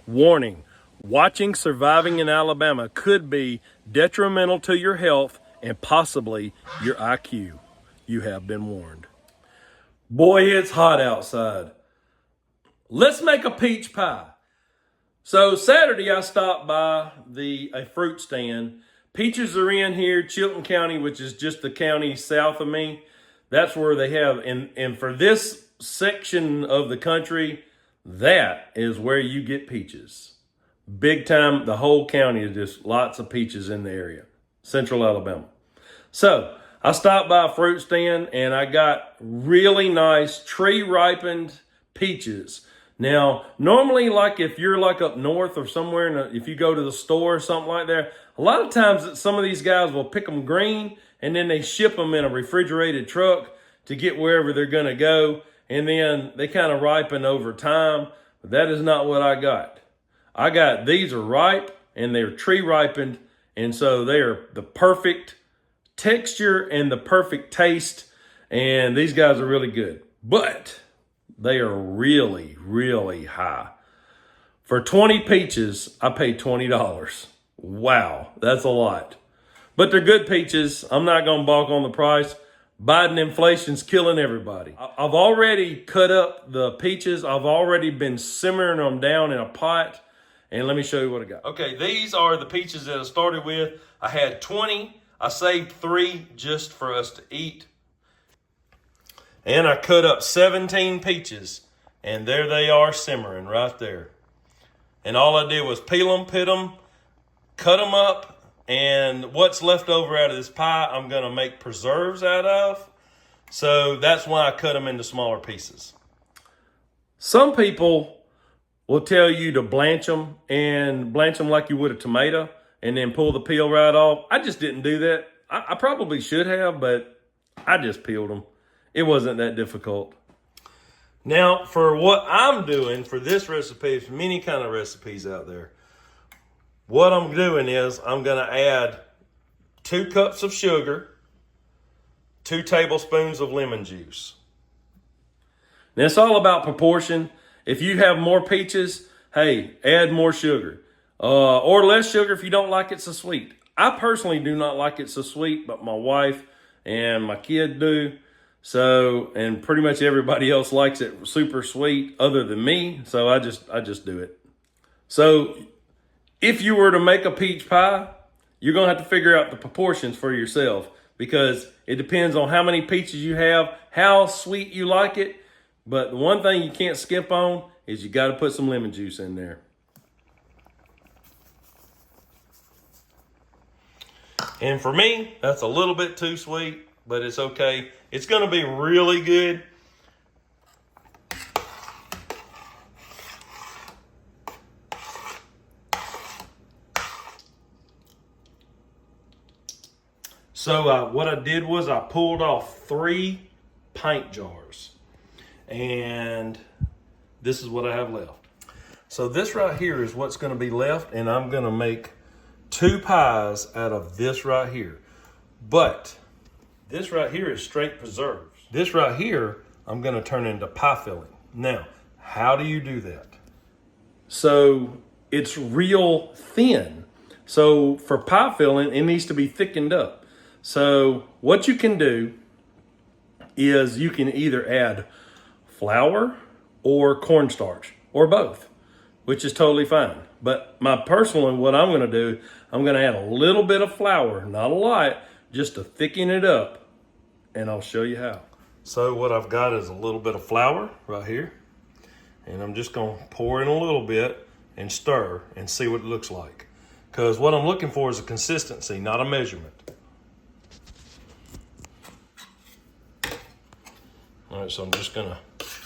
Warning, watching Surviving in Alabama could be detrimental to your health and possibly your IQ. You have been warned. Boy, it's hot outside. Let's make a peach pie. So Saturday I stopped by a fruit stand. Peaches are in here, Chilton County, which is just the county south of me. That's where they have, and for this section of the country, that is where you get peaches. Big time, the whole county is just lots of peaches in the area, central Alabama. So I stopped by a fruit stand and I got really nice tree ripened peaches. Now, normally, like if you're like up north or somewhere, if you go to the store or something like that, a lot of times some of these guys will pick them green and then they ship them in a refrigerated truck to get wherever they're going to go. And then they kind of ripen over time. But that is not what I got. These are ripe and they're tree ripened. And so they are the perfect texture and the perfect taste. And these guys are really good. But they are really, really high. For 20 peaches, I paid $20. Wow, that's a lot. But they're good peaches. I'm not going to balk on the price. Biden inflation's killing everybody. I've already cut up the peaches. I've already been simmering them down in a pot. And let me show you what I got. Okay, these are the peaches that I started with. I had 20. I saved 3 just for us to eat. And I cut up 17 peaches. And there they are simmering right there. And all I did was peel them, pit them, cut them up. And what's left over out of this pie, I'm going to make preserves out of. So that's why I cut them into smaller pieces. Some people will tell you to blanch them like you would a tomato and then pull the peel right off. I just didn't do that. I probably should have, but I just peeled them. It wasn't that difficult. Now, for what I'm doing for this recipe, there's many kind of recipes out there. What I'm doing is I'm going to add 2 cups of sugar, 2 tablespoons of lemon juice. Now, it's all about proportion. If you have more peaches, hey, add more sugar. Or less sugar if you don't like it so sweet. I personally do not like it so sweet, but my wife and my kid do. So, and pretty much everybody else likes it super sweet other than me. So I just do it. So if you were to make a peach pie, you're going to have to figure out the proportions for yourself because it depends on how many peaches you have, how sweet you like it. But the one thing you can't skip on is you got to put some lemon juice in there. And for me, that's a little bit too sweet, but it's okay. It's going to be really good. So what I did was I pulled off 3 pint jars. And this is what I have left. So this right here is what's going to be left. And I'm going to make 2 pies out of this right here. But this right here is straight preserves. This right here, I'm going to turn into pie filling. Now, how do you do that? So it's real thin. So for pie filling, it needs to be thickened up. So what you can do is you can either add flour or cornstarch or both, which is totally fine. But my personal, what I'm going to do, I'm going to add a little bit of flour, not a lot, just to thicken it up. And I'll show you how. So what I've got is a little bit of flour right here. And I'm just going to pour in a little bit and stir and see what it looks like. Because what I'm looking for is a consistency, not a measurement. All right, so I'm just gonna,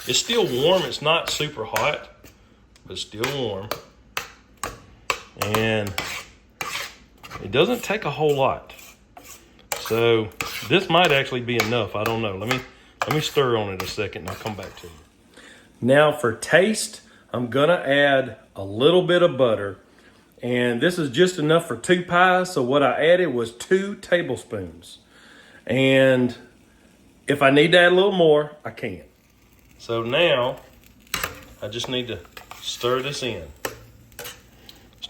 it's still warm. It's not super hot, but still warm. And it doesn't take a whole lot. So this might actually be enough. I don't know. Let me stir on it a second and I'll come back to you. Now for taste, I'm gonna add a little bit of butter. And this is just enough for 2 pies. So what I added was 2 tablespoons. And if I need to add a little more, I can. So now I just need to stir this in.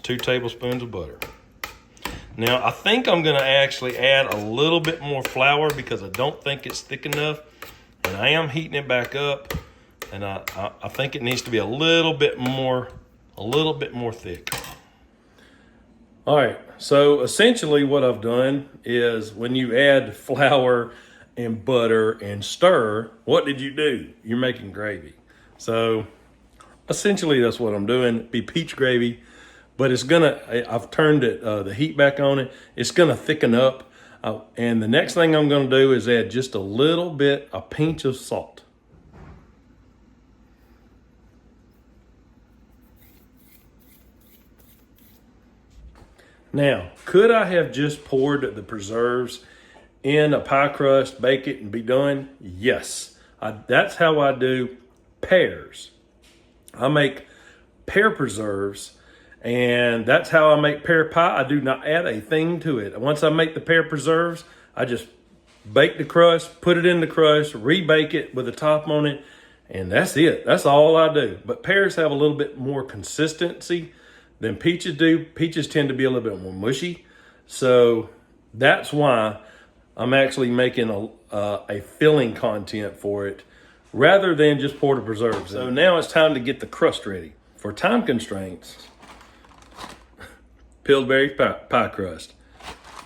2 tablespoons of butter. Now, I think I'm going to actually add a little bit more flour because I don't think it's thick enough. And I am heating it back up. And I think it needs to be a little bit more thick. All right, so essentially what I've done is when you add flour and butter and stir, what did you do? You're making gravy. So essentially that's what I'm doing. It'd be peach gravy. But I've turned it, the heat back on it. It's gonna thicken up. And the next thing I'm gonna do is add just a pinch of salt. Now, could I have just poured the preserves in a pie crust, bake it, and be done? Yes. That's how I do pears. I make pear preserves. And that's how I make pear pie. I do not add a thing to it. Once I make the pear preserves, I just bake the crust, put it in the crust, rebake it with the top on it, and that's it. That's all I do. But pears have a little bit more consistency than peaches do. Peaches tend to be a little bit more mushy. So that's why I'm actually making a filling content for it rather than just pour the preserves. So now it's time to get the crust ready. For time constraints, Pillsbury pie crust.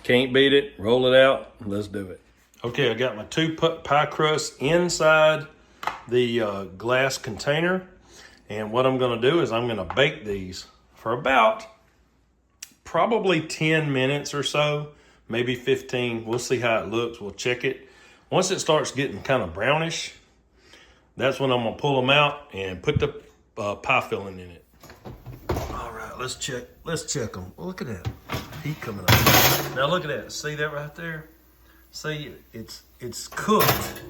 Can't beat it. Roll it out. Let's do it. Okay, I got my 2 pie crusts inside the glass container. And what I'm going to do is I'm going to bake these for about probably 10 minutes or so, maybe 15. We'll see how it looks. We'll check it. Once it starts getting kind of brownish, that's when I'm going to pull them out and put the pie filling in it. Let's check them. Well, look at that heat coming up. Now look at that. See that right there? See, it's cooked,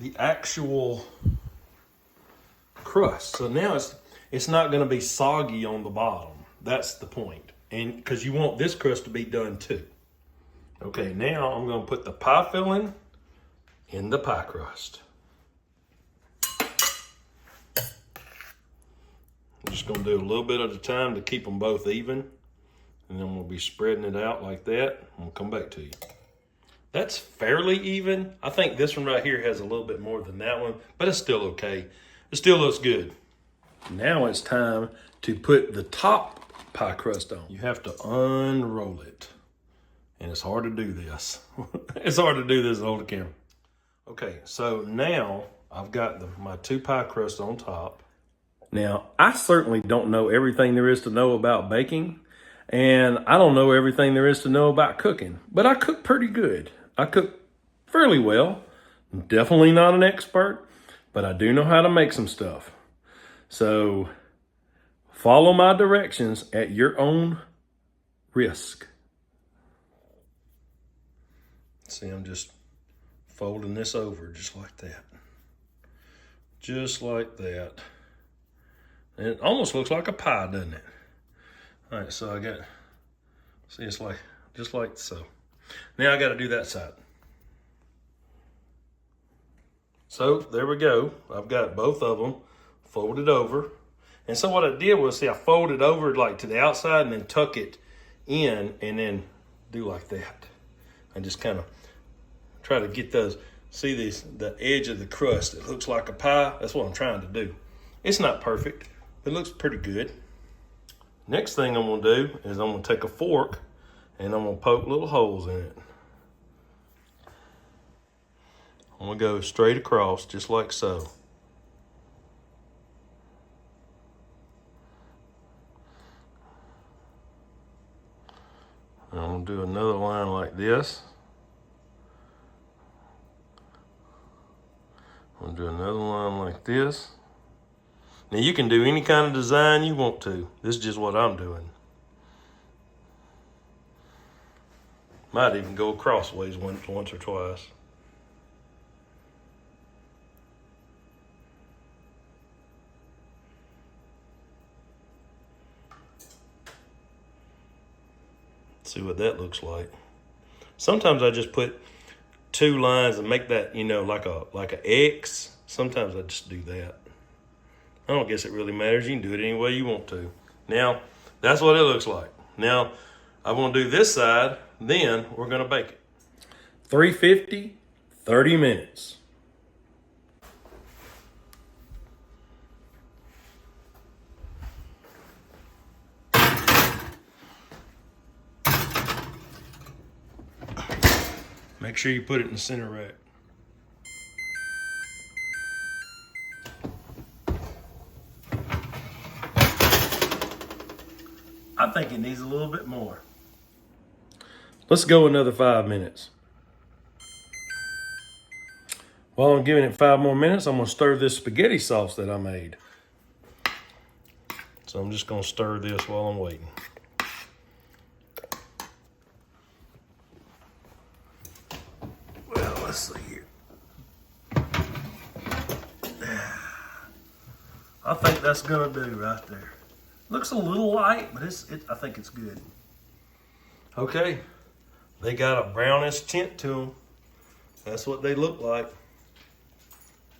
the actual crust. So now it's not going to be soggy on the bottom. That's the point. And because you want this crust to be done too. Okay, now I'm going to put the pie filling in the pie crust. I'm just going to do a little bit at a time to keep them both even. And then we'll be spreading it out like that. We'll come back to you. That's fairly even. I think this one right here has a little bit more than that one, but it's still okay. It still looks good. Now it's time to put the top pie crust on. You have to unroll it. And it's hard to do this. It's hard to do this on the camera. Okay, so now I've got my 2 pie crusts on top. Now, I certainly don't know everything there is to know about baking, and I don't know everything there is to know about cooking, but I cook pretty good. I cook fairly well. I'm definitely not an expert, but I do know how to make some stuff. So follow my directions at your own risk. See, I'm just folding this over just like that. Just like that. And it almost looks like a pie, doesn't it? All right, so I got, see, it's like, just like so. Now I got to do that side. So there we go. I've got both of them folded over. And so what I did was, see, I folded over like to the outside and then tuck it in and then do like that. I just kind of try to get those, see these, the edge of the crust. It looks like a pie. That's what I'm trying to do. It's not perfect. It looks pretty good. Next thing I'm gonna do is I'm gonna take a fork and I'm gonna poke little holes in it. I'm gonna go straight across just like so. And I'm gonna do another line like this. I'm gonna do another line like this. Now you can do any kind of design you want to. This is just what I'm doing. Might even go crossways once or twice. See what that looks like. Sometimes I just put 2 lines and make that, you know, like a X. Sometimes I just do that. I don't guess it really matters. You can do it any way you want to. Now, That's what it looks like. Now, I'm going to do this side, then we're going to bake it. 350, 30 minutes. Make sure you put it in the center rack. I think it needs a little bit more. Let's go another 5 minutes. While I'm giving it 5 more minutes, I'm going to stir this spaghetti sauce that I made. So I'm just going to stir this while I'm waiting. Well, let's see here. I think that's going to do right there. Looks a little light, but I think it's good. Okay, they got a brownish tint to them. That's what they look like.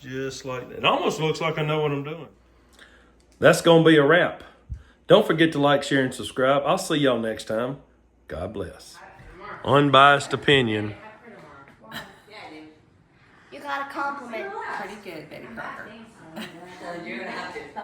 Just like that. It almost looks like I know what I'm doing. That's going to be a wrap. Don't forget to like, share, and subscribe. I'll see y'all next time. God bless. Unbiased opinion. You got a compliment. Pretty good, baby Crocker.